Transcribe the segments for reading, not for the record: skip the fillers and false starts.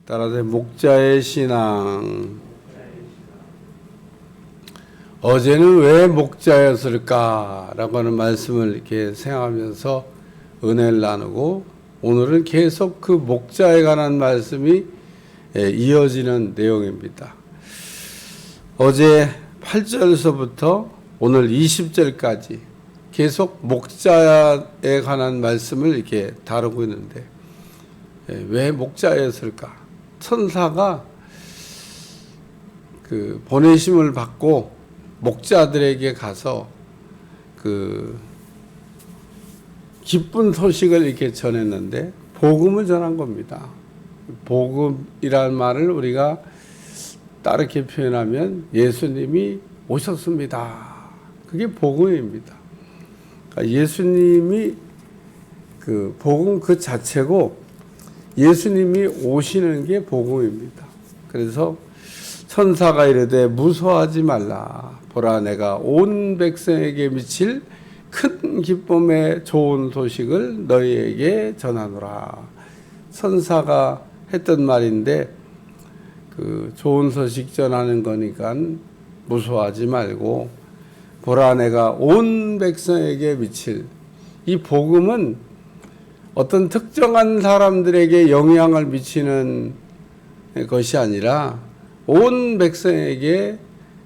따라서 목자의 신앙. 어제는 왜 목자였을까라고 하는 말씀을 이렇게 생각하면서 은혜를 나누고, 오늘은 계속 그 목자에 관한 말씀이 이어지는 내용입니다. 어제 8절에서부터 오늘 20절까지 계속 목자에 관한 말씀을 이렇게 다루고 있는데, 왜 목자였을까? 천사가 그 보내심을 받고 목자들에게 가서 그 기쁜 소식을 이렇게 전했는데, 복음을 전한 겁니다. 복음이라는 말을 우리가 다르게 표현하면 예수님이 오셨습니다. 그게 복음입니다. 그러니까 예수님이 그 복음 그 자체고, 예수님이 오시는 게 복음입니다. 그래서 천사가 이르되 무서워하지 말라. 보라, 내가 온 백성에게 미칠 큰 기쁨의 좋은 소식을 너희에게 전하노라. 천사가 했던 말인데, 그 좋은 소식 전하는 거니까 무서워하지 말고, 보라, 내가 온 백성에게 미칠, 이 복음은 어떤 특정한 사람들에게 영향을 미치는 것이 아니라 온 백성에게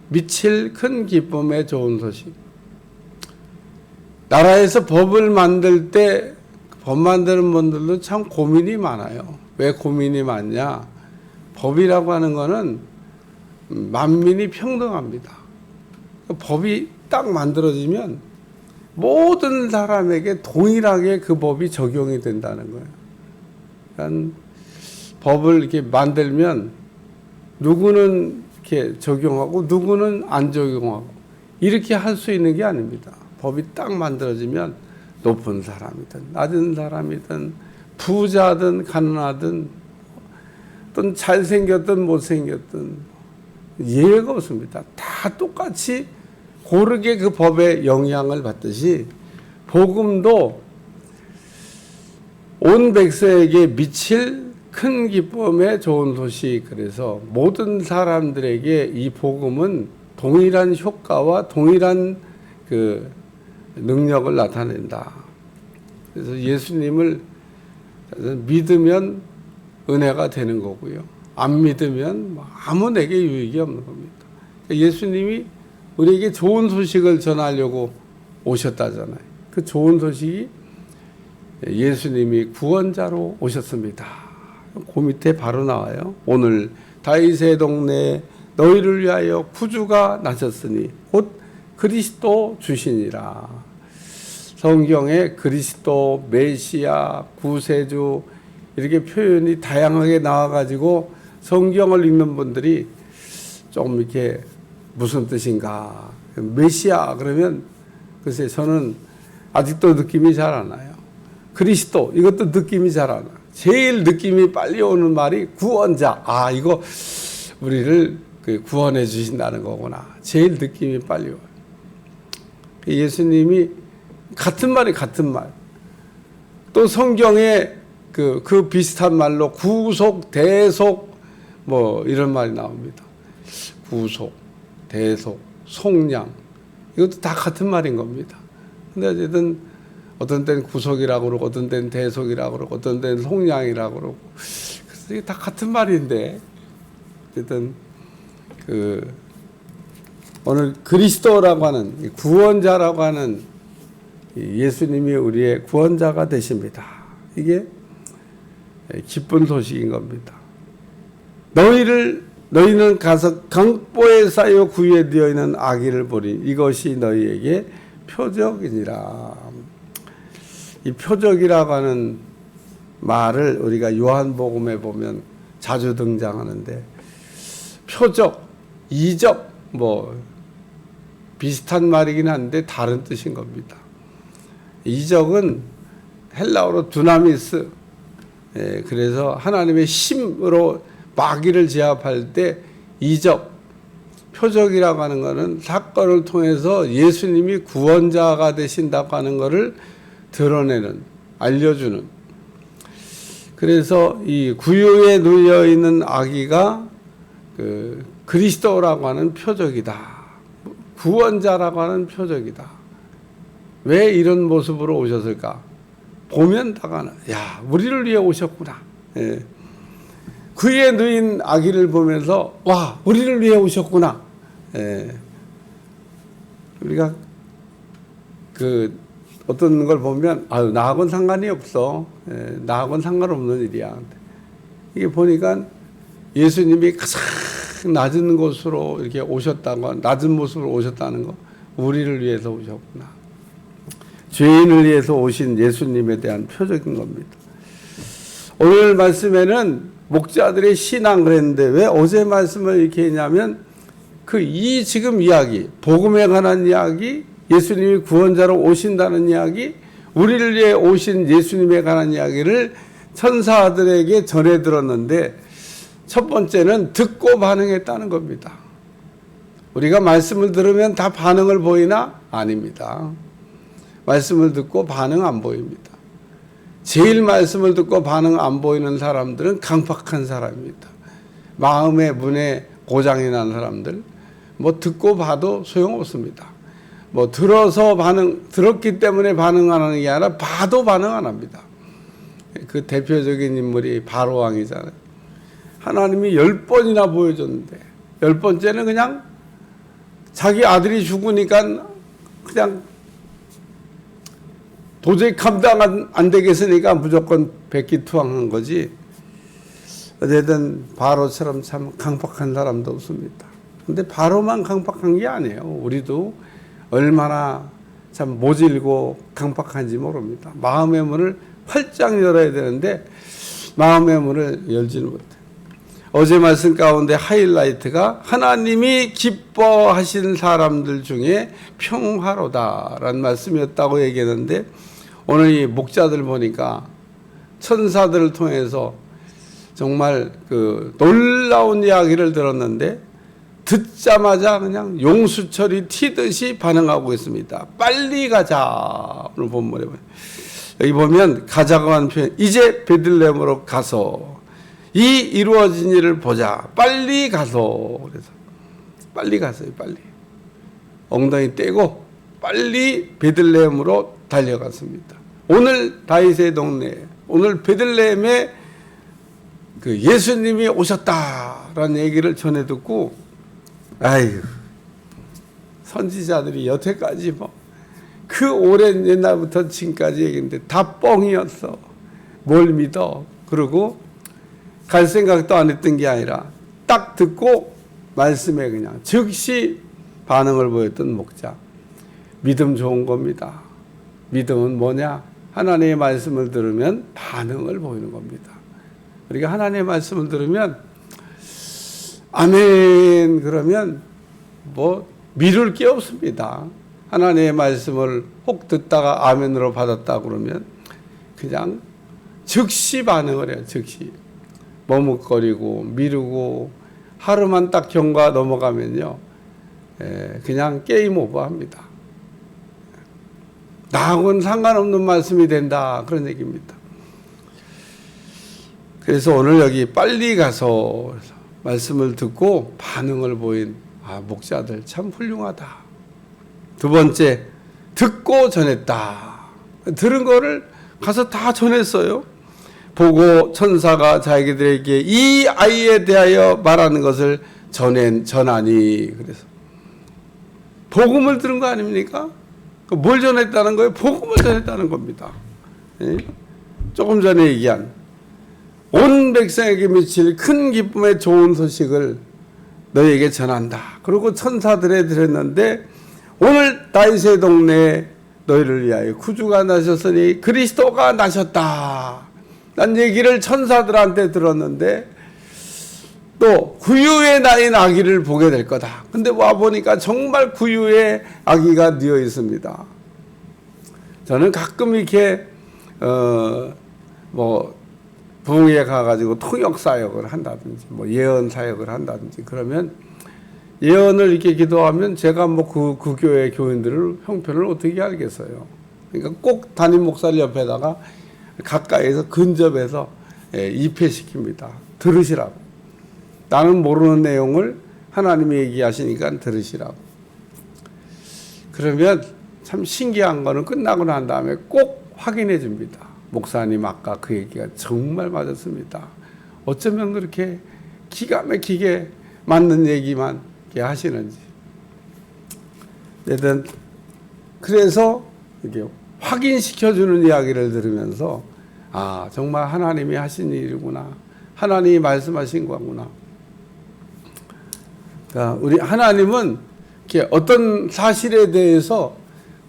미칠 큰 기쁨의 좋은 소식. 나라에서 법을 만들 때 법 만드는 분들도 참 고민이 많아요. 왜 고민이 많냐? 법이라고 하는 거는 만민이 평등합니다. 법이 딱 만들어지면 모든 사람에게 동일하게 그 법이 적용이 된다는 거예요. 그러니까 법을 이렇게 만들면 누구는 이렇게 적용하고 누구는 안 적용하고 이렇게 할 수 있는 게 아닙니다. 법이 딱 만들어지면 높은 사람이든 낮은 사람이든 부자든 가난하든 또는 잘생겼든 못생겼든 예외가 없습니다. 다 똑같이 고르게 그 법에 영향을 받듯이 복음도 온 백성에게 미칠 큰 기쁨의 좋은 소식. 그래서 모든 사람들에게 이 복음은 동일한 효과와 동일한 그 능력을 나타낸다. 그래서 예수님을 믿으면 은혜가 되는 거고요. 안 믿으면 아무 내게 유익이 없는 겁니다. 예수님이 우리에게 좋은 소식을 전하려고 오셨다잖아요. 그 좋은 소식이 예수님이 구원자로 오셨습니다. 그 밑에 바로 나와요. 오늘 다윗의 동네에 너희를 위하여 구주가 나셨으니 곧 그리스도 주시니라. 성경에 그리스도, 메시아, 구세주 이렇게 표현이 다양하게 나와가지고 성경을 읽는 분들이 좀 이렇게 무슨 뜻인가? 메시아 그러면 글쎄 저는 아직도 느낌이 잘 안 와요. 그리스도 이것도 느낌이 잘 안 와요. 제일 느낌이 빨리 오는 말이 구원자. 아, 이거 우리를 구원해 주신다는 거구나. 제일 느낌이 빨리 와요. 예수님이 같은 말이 같은 말. 또 성경에 그 비슷한 말로 구속, 대속 뭐 이런 말이 나옵니다. 구속, 대속, 속량 이것도 다 같은 말인 겁니다. 근데 어쨌든 어떤 때는 구속이라고 그러고 어떤 때는 대속이라고 그러고 어떤 때는 속량이라고 그러고 그래서 이게 다 같은 말인데 어쨌든 오늘 그리스도라고 하는 구원자라고 하는 예수님이 우리의 구원자가 되십니다. 이게 기쁜 소식인 겁니다. 너희는 가서 강보에 쌓여 구유되어 있는 아기를 보리. 이것이 너희에게 표적이니라. 이 표적이라고 하는 말을 우리가 요한복음에 보면 자주 등장하는데, 표적, 이적 뭐 비슷한 말이긴 한데 다른 뜻인 겁니다. 이적은 헬라어로 두나미스, 그래서 하나님의 힘으로 마귀를 제압할 때 이적, 표적이라고 하는 것은 사건을 통해서 예수님이 구원자가 되신다고 하는 것을 드러내는, 알려주는 그래서 이 구유에 누워 있는 아기가 그 그리스도라고 하는 표적이다. 구원자라고 하는 표적이다. 왜 이런 모습으로 오셨을까? 보면 다가는 야, 우리를 위해 오셨구나. 예. 구유에 누인 아기를 보면서 와, 우리를 위해 오셨구나. 예. 우리가 그 어떤 걸 보면 아유, 나하고는 상관이 없어. 예, 나하고는 상관없는 일이야. 이게 보니까 예수님이 가장 낮은 곳으로 이렇게 오셨다고, 낮은 모습으로 오셨다는 거, 우리를 위해서 오셨구나. 죄인을 위해서 오신 예수님에 대한 표적인 겁니다. 오늘 말씀에는 목자들의 신앙 그랬는데 왜 어제 말씀을 이렇게 했냐면 이 지금 이야기, 복음에 관한 이야기, 예수님이 구원자로 오신다는 이야기, 우리를 위해 오신 예수님에 관한 이야기를 천사들에게 전해 들었는데 첫 번째는 듣고 반응했다는 겁니다. 우리가 말씀을 들으면 다 반응을 보이나? 아닙니다. 말씀을 듣고 반응 안 보입니다. 제일 말씀을 듣고 반응 안 보이는 사람들은 강팍한 사람입니다. 마음의 문에 고장이 난 사람들, 뭐 듣고 봐도 소용없습니다. 뭐 들었기 때문에 반응하는 게 아니라 봐도 반응 안 합니다. 그 대표적인 인물이 바로왕이잖아요. 하나님이 10번이나 보여줬는데 10번째는 그냥 자기 아들이 죽으니까 그냥 도저히 감당 안 되겠으니까 무조건 백기투항한 거지. 어쨌든 바로처럼 참 강팍한 사람도 없습니다. 근데 바로만 강팍한 게 아니에요. 우리도 얼마나 참 모질고 강팍한지 모릅니다. 마음의 문을 활짝 열어야 되는데 마음의 문을 열지는 못해요. 어제 말씀 가운데 하이라이트가 하나님이 기뻐하신 사람들 중에 평화로다라는 말씀이었다고 얘기했는데 오늘 이 목자들 보니까 천사들을 통해서 정말 그 놀라운 이야기를 들었는데 듣자마자 그냥 용수철이 튀듯이 반응하고 있습니다. 빨리 가자. 오늘 본문에 보면 여기 보면 가자고 하는 표현, 이제 베들레헴으로 가서 이 이루어진 일을 보자. 빨리 가서. 그래서 빨리 가서요. 빨리 엉덩이 떼고 빨리 베들레헴으로 달려갔습니다. 오늘 다윗의 동네, 오늘 베들레헴에 그 예수님이 오셨다라는 얘기를 전해 듣고, 아유, 선지자들이 여태까지 뭐 그 오랜 옛날부터 지금까지 얘기했는데 다 뻥이었어. 뭘 믿어? 그러고 갈 생각도 안 했던 게 아니라 딱 듣고 말씀에 그냥 즉시 반응을 보였던 목자. 믿음 좋은 겁니다. 믿음은 뭐냐? 하나님의 말씀을 들으면 반응을 보이는 겁니다. 우리가 하나님의 말씀을 들으면 아멘 그러면 뭐 미룰 게 없습니다. 하나님의 말씀을 혹 듣다가 아멘으로 받았다 그러면 그냥 즉시 반응을 해요. 즉시. 머뭇거리고 미루고 하루만 딱 경과 넘어가면요. 그냥 게임 오버합니다. 나하고는 상관없는 말씀이 된다. 그런 얘기입니다. 그래서 오늘 여기 빨리 가서 말씀을 듣고 반응을 보인 목자들 참 훌륭하다. 두 번째, 듣고 전했다. 들은 거를 가서 다 전했어요. 보고 천사가 자기들에게 이 아이에 대하여 말하는 것을 전하니. 그래서 복음을 들은 거 아닙니까? 뭘 전했다는 거예요? 복음을 전했다는 겁니다. 예? 조금 전에 얘기한 온 백성에게 미칠 큰 기쁨의 좋은 소식을 너희에게 전한다. 그리고 천사들에 드렸는데 오늘 다윗의 동네에 너희를 위하여 구주가 나셨으니 그리스도가 나셨다. 난 얘기를 천사들한테 들었는데 또 구유에 낳인 아기를 보게 될 거다. 근데 와보니까 정말 구유에 아기가 뉘어 있습니다. 저는 가끔 이렇게 부흥회에 가가지고 통역 사역을 한다든지 뭐 예언 사역을 한다든지 그러면 예언을 이렇게 기도하면 제가 뭐 그 교회 교인들을 형편을 어떻게 알겠어요. 그러니까 꼭 담임 목사를 옆에다가 가까이서 근접해서 입회시킵니다. 들으시라고. 나는 모르는 내용을 하나님이 얘기하시니까 들으시라고. 그러면 참 신기한 거는 끝나고 난 다음에 꼭 확인해 줍니다. 목사님 아까 그 얘기가 정말 맞았습니다. 어쩌면 그렇게 기가 막히게 맞는 얘기만 하시는지. 그래서 이게 확인시켜주는 이야기를 들으면서 아, 정말 하나님이 하신 일이구나. 하나님이 말씀하신 거구나. 그러니까 우리 하나님은 이렇게 어떤 사실에 대해서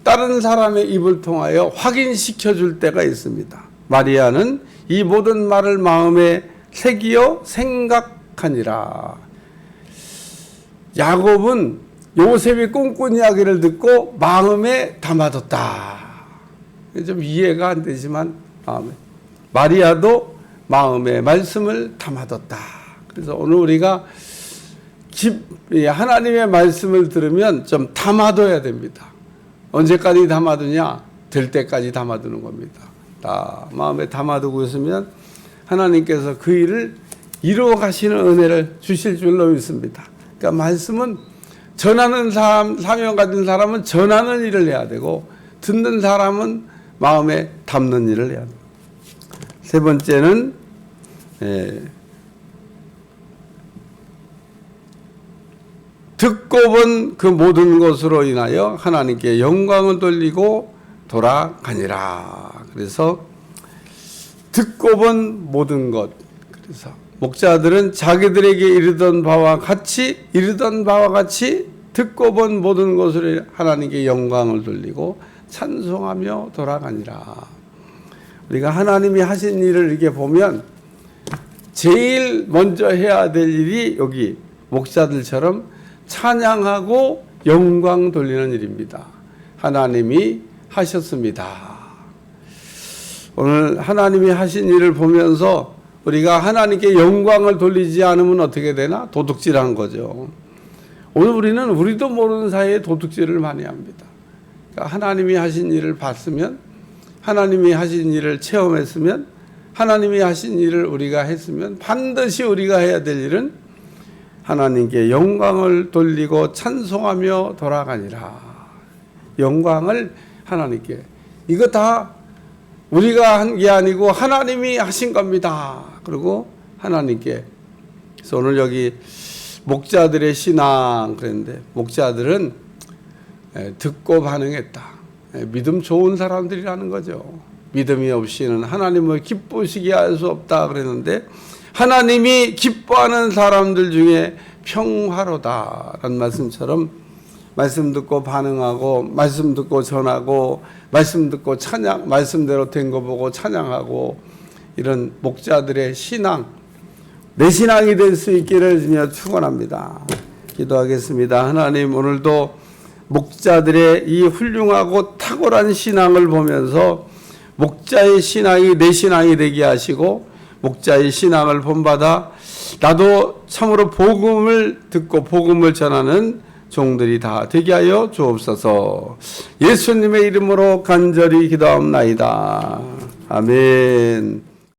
다른 사람의 입을 통하여 확인시켜 줄 때가 있습니다. 마리아는 이 모든 말을 마음에 새기어 생각하니라. 야곱은 요셉이 꿈꾼 이야기를 듣고 마음에 담아뒀다. 좀 이해가 안 되지만 마리아도 마음에 말씀을 담아뒀다. 그래서 오늘 우리가 하나님의 말씀을 들으면 좀 담아둬야 됩니다. 언제까지 담아두냐? 될 때까지 담아두는 겁니다. 다 마음에 담아두고 있으면 하나님께서 그 일을 이루어 가시는 은혜를 주실 줄로 믿습니다. 그러니까 말씀은 전하는 사람, 사명 가진 사람은 전하는 일을 해야 되고 듣는 사람은 마음에 담는 일을 해야 됩니다. 세 번째는 듣고 본 그 모든 것으로 인하여 하나님께 영광을 돌리고 돌아가니라. 그래서 듣고 본 모든 것. 그래서 목자들은 자기들에게 이르던 바와 같이 듣고 본 모든 것으로 하나님께 영광을 돌리고 찬송하며 돌아가니라. 우리가 하나님이 하신 일을 이렇게 보면 제일 먼저 해야 될 일이 여기 목자들처럼 찬양하고 영광 돌리는 일입니다. 하나님이 하셨습니다. 오늘 하나님이 하신 일을 보면서 우리가 하나님께 영광을 돌리지 않으면 어떻게 되나? 도둑질한 거죠. 오늘 우리도 모르는 사이에 도둑질을 많이 합니다. 그러니까 하나님이 하신 일을 봤으면, 하나님이 하신 일을 체험했으면, 하나님이 하신 일을 우리가 했으면 반드시 우리가 해야 될 일은 하나님께 영광을 돌리고 찬송하며 돌아가니라. 영광을 하나님께. 이거 다 우리가 한 게 아니고 하나님이 하신 겁니다. 그리고 하나님께. 그래서 오늘 여기 목자들의 신앙 그랬는데 목자들은 듣고 반응했다. 믿음 좋은 사람들이라는 거죠. 믿음이 없이는 하나님을 기쁘시게 할 수 없다 그랬는데 하나님이 기뻐하는 사람들 중에 평화로다라는 말씀처럼 말씀 듣고 반응하고 말씀 듣고 전하고 말씀 듣고 찬양, 말씀대로 된 거 보고 찬양하고 이런 목자들의 신앙, 내 신앙이 될 수 있기를 주며 축원합니다. 기도하겠습니다. 하나님, 오늘도 목자들의 이 훌륭하고 탁월한 신앙을 보면서 목자의 신앙이 내 신앙이 되게 하시고 목자의 신앙을 본받아 나도 참으로 복음을 듣고 복음을 전하는 종들이 다 되게 하여 주옵소서. 예수님의 이름으로 간절히 기도하옵나이다. 아멘.